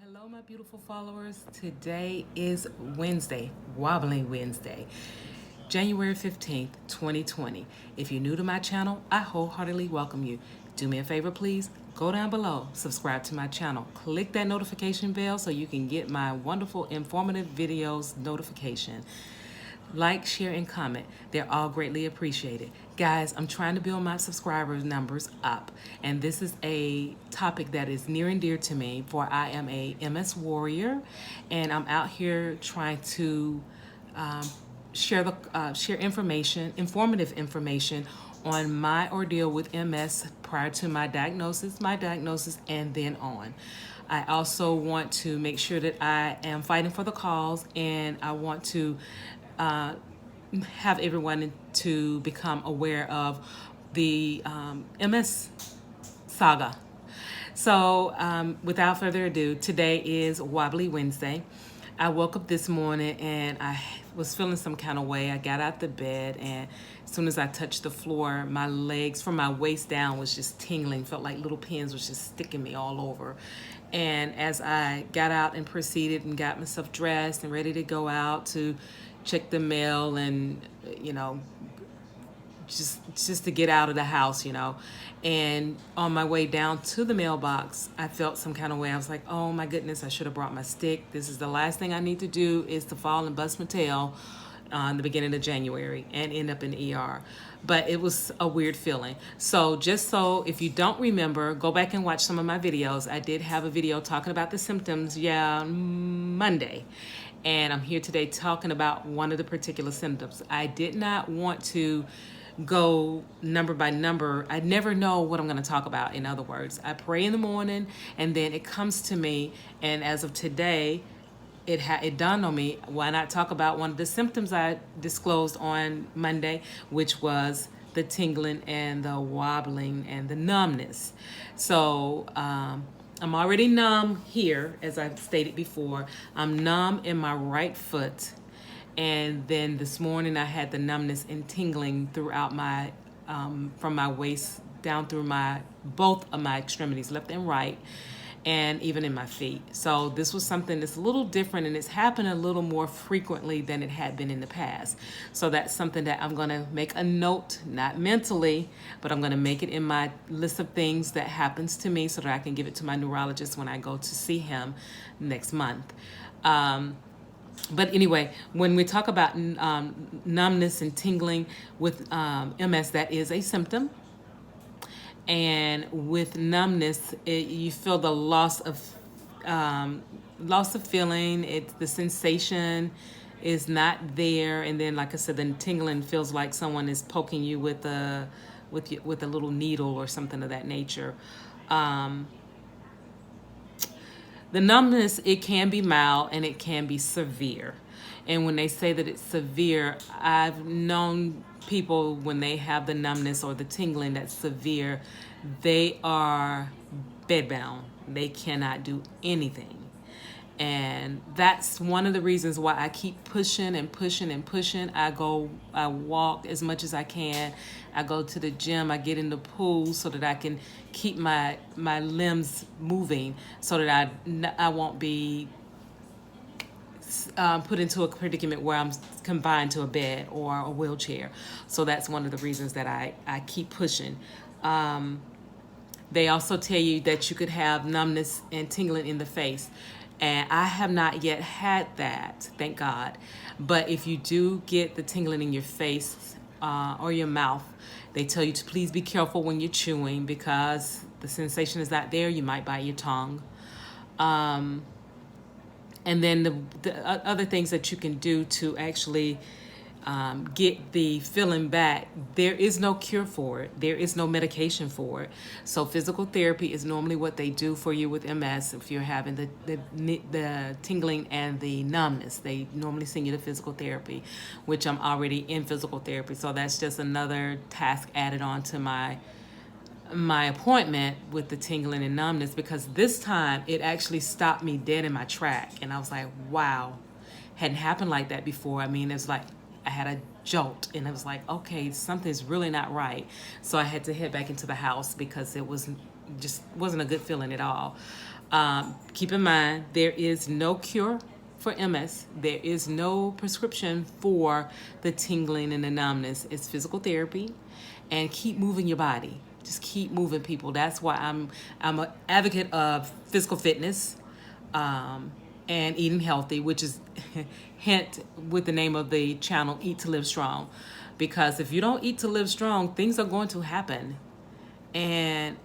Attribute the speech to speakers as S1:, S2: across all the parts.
S1: Hello, my beautiful followers. Today is Wednesday, Wobbling Wednesday, January 15th, 2020. If you're new to my channel, I wholeheartedly welcome you. Do me a favor, please. Go down below, subscribe to my channel, click that notification bell so you can get my wonderful, informative videos notification. Like, share, and comment. They're all greatly appreciated. Guys, I'm trying to build my subscribers numbers up, and this is a topic that is near and dear to me, for I am a MS warrior, and I'm out here trying to share information, informative information on my ordeal with MS prior to my diagnosis, and then on. I also want to make sure that I am fighting for the cause, and I want to have everyone to become aware of the MS saga. So without further ado, today is Wobbly Wednesday. I woke up this morning and I was feeling some kind of way. I got out the bed, and as soon as I touched the floor, my legs from my waist down was just tingling. Felt like little pins was just sticking me all over. And as I got out and proceeded and got myself dressed and ready to go out to check the mail and, just to get out of the house, and on my way down to the mailbox, I felt some kind of way. I was like, oh my goodness, I should have brought my stick. This is the last thing I need to do, is to fall and bust my tail on the beginning of January and end up in the ER. But it was a weird feeling. So if you don't remember, go back and watch some of my videos. I did have a video talking about the symptoms, Monday. And I'm here today talking about one of the particular symptoms. I did not want to go number by number. I never know what I'm going to talk about. In other words, I pray in the morning and then it comes to me. And as of today, it dawned on me, why not talk about one of the symptoms I disclosed on Monday, which was the tingling and the wobbling and the numbness. So I'm already numb here, as I've stated before. I'm numb in my right foot. And then this morning I had the numbness and tingling throughout my, from my waist down through both of my extremities, left and right, and even in my feet. So this was something that's a little different, and it's happened a little more frequently than it had been in the past. So that's something that I'm gonna make a note, not mentally, but I'm gonna make it in my list of things that happens to me so that I can give it to my neurologist when I go to see him next month. But anyway, when we talk about numbness and tingling with MS, that is a symptom. And with numbness, you feel the loss of feeling. The sensation is not there, and then, like I said, the tingling feels like someone is poking you with a little needle or something of that nature. The numbness, it can be mild and it can be severe. And when they say that it's severe, I've known people, when they have the numbness or the tingling that's severe, they are bedbound. They cannot do anything. And that's one of the reasons why I keep pushing and pushing and pushing. I walk as much as I can. I go to the gym. I get in the pool so that I can keep my limbs moving, so that I won't be put into a predicament where I'm confined to a bed or a wheelchair. So that's one of the reasons that I keep pushing. They also tell you that you could have numbness and tingling in the face. And I have not yet had that, thank God. But if you do get the tingling in your face or your mouth, they tell you to please be careful when you're chewing, because the sensation is not there. You might bite your tongue. And then the other things that you can do to actually get the feeling back, there is no cure for it. There is no medication for it. So physical therapy is normally what they do for you with MS. If you're having the tingling and the numbness, they normally send you to physical therapy, which I'm already in physical therapy. So that's just another task added on to my appointment with the tingling and numbness, because this time it actually stopped me dead in my track. And I was like, wow, hadn't happened like that before. I mean, it's like I had a jolt, and it was like, okay, something's really not right. So I had to head back into the house because it wasn't a good feeling at all. Keep in mind, there is no cure for MS. There is no prescription for the tingling and the numbness. It's physical therapy, and keep moving your body. Just keep moving, people. That's why I'm an advocate of physical fitness, and eating healthy, which is hint with the name of the channel, Eat to Live Strong. Because if you don't eat to live strong, things are going to happen. And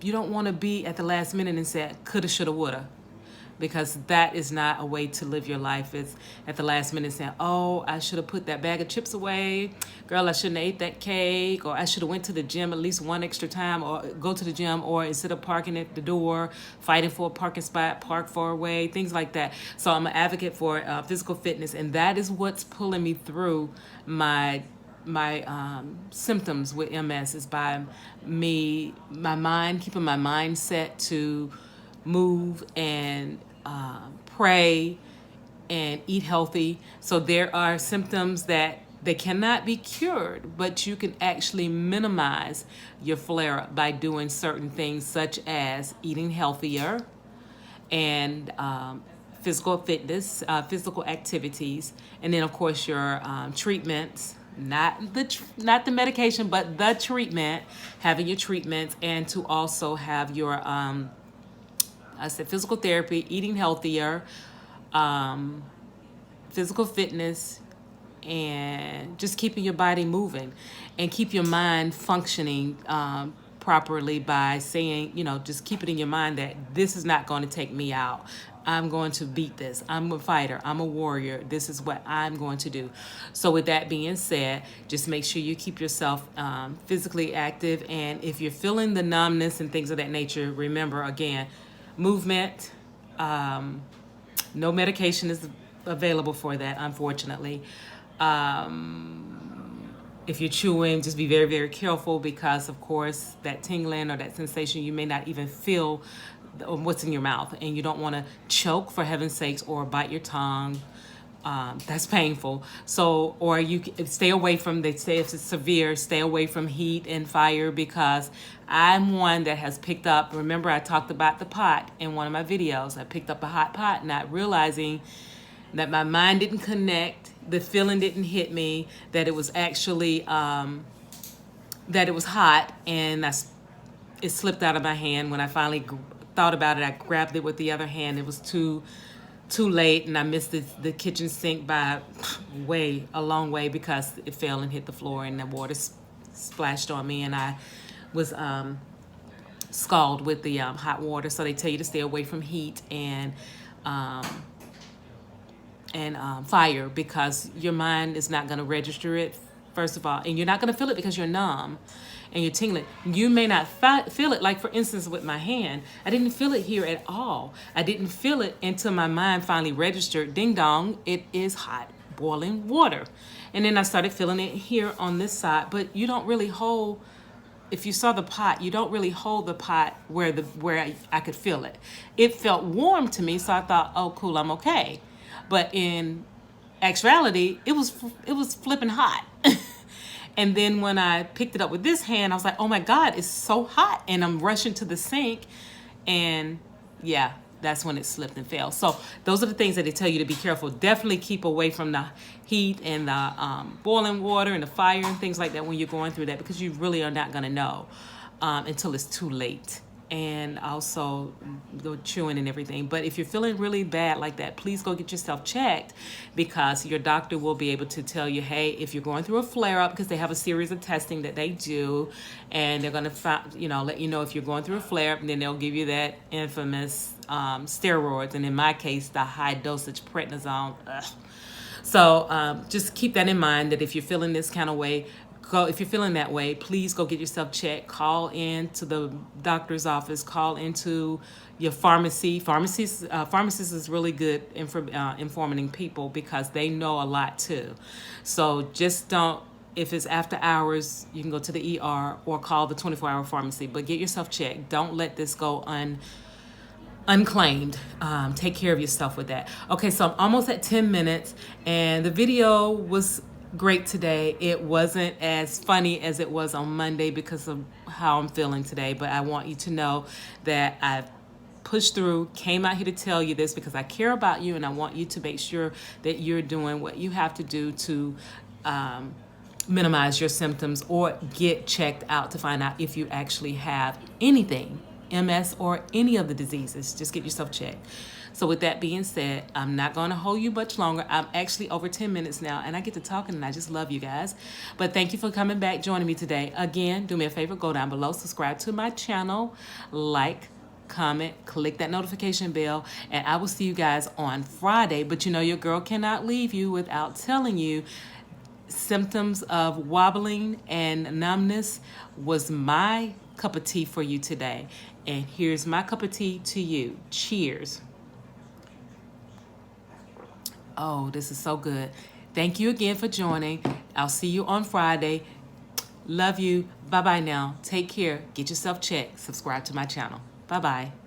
S1: you don't want to be at the last minute and say, coulda, shoulda, woulda. Because that is not a way to live your life. It's at the last minute saying, oh, I should have put that bag of chips away. Girl, I shouldn't have ate that cake. Or I should have went to the gym at least one extra time. Or go to the gym. Or instead of parking at the door, fighting for a parking spot, park far away. Things like that. So I'm an advocate for physical fitness. And that is what's pulling me through my symptoms with MS, is by my mind, keeping my mind set to move and pray and eat healthy. So there are symptoms that they cannot be cured, but you can actually minimize your flare-up by doing certain things, such as eating healthier and physical fitness, physical activities, and then of course your treatments. Not the medication, but the treatment, having your treatments, and to also have your I said physical therapy, eating healthier, physical fitness, and just keeping your body moving, and keep your mind functioning properly by saying, just keep it in your mind that this is not going to take me out. I'm going to beat this. I'm a fighter. I'm a warrior. This is what I'm going to do. So with that being said, just make sure you keep yourself physically active. And if you're feeling the numbness and things of that nature, remember, again, movement. No medication is available for that, unfortunately. If you're chewing, just be very, very careful, because, of course, that tingling or that sensation, you may not even feel what's in your mouth, and you don't want to choke, for heaven's sakes, or bite your tongue. That's painful. So, or you stay away from, they say if it's severe, stay away from heat and fire, because I'm one that has picked up, remember I talked about the pot in one of my videos. I picked up a hot pot, not realizing that my mind didn't connect, the feeling didn't hit me, that it was actually, that it was hot, and it slipped out of my hand. When I finally thought about it, I grabbed it with the other hand. It was too late, and I missed the kitchen sink by a long way, because it fell and hit the floor, and the water splashed on me, and I was scalded with the hot water. So they tell you to stay away from heat and fire, because your mind is not going to register it, first of all, and you're not going to feel it because you're numb and you're tingling. You may not feel it, like for instance with my hand, I didn't feel it here at all. I didn't feel it until my mind finally registered, ding dong, it is hot, boiling water. And then I started feeling it here on this side, but you don't really hold, if you saw the pot, you don't really hold the pot where I could feel it. It felt warm to me, so I thought, oh cool, I'm okay. But in actuality, it was flipping hot. And then when I picked it up with this hand, I was like, oh my God, it's so hot. And I'm rushing to the sink, and yeah, that's when it slipped and fell. So those are the things that they tell you to be careful. Definitely keep away from the heat and the boiling water and the fire and things like that when you're going through that, because you really are not going to know until it's too late. And also the chewing and everything. But if you're feeling really bad like that, please go get yourself checked, because your doctor will be able to tell you, hey, if you're going through a flare-up, because they have a series of testing that they do, and they're going to let you know if you're going through a flare-up, and then they'll give you that infamous steroids, and in my case, the high dosage prednisone. Ugh. So just keep that in mind, that if you're feeling this kind of way, if you're feeling that way, please go get yourself checked. Call in to the doctor's office. Call into your pharmacy. Pharmacists is really good informing people, because they know a lot too. So just don't, if it's after hours, you can go to the ER or call the 24-hour pharmacy. But get yourself checked. Don't let this go unclaimed. Take care of yourself with that. Okay, so I'm almost at 10 minutes, and the video was great today. It wasn't as funny as it was on Monday because of how I'm feeling today, but I want you to know that I've pushed through, came out here to tell you this because I care about you and I want you to make sure that you're doing what you have to do to minimize your symptoms or get checked out to find out if you actually have anything, MS or any of the diseases. Just get yourself checked. So with that being said, I'm not going to hold you much longer. I'm actually over 10 minutes now, and I get to talking, and I just love you guys. But thank you for coming back, joining me today. Again, do me a favor, go down below, subscribe to my channel, like, comment, click that notification bell, and I will see you guys on Friday. But you know your girl cannot leave you without telling you symptoms of wobbling and numbness was my cup of tea for you today. And here's my cup of tea to you. Cheers. Oh, this is so good. Thank you again for joining. I'll see you on Friday. Love you. Bye-bye now. Take care. Get yourself checked. Subscribe to my channel. Bye-bye.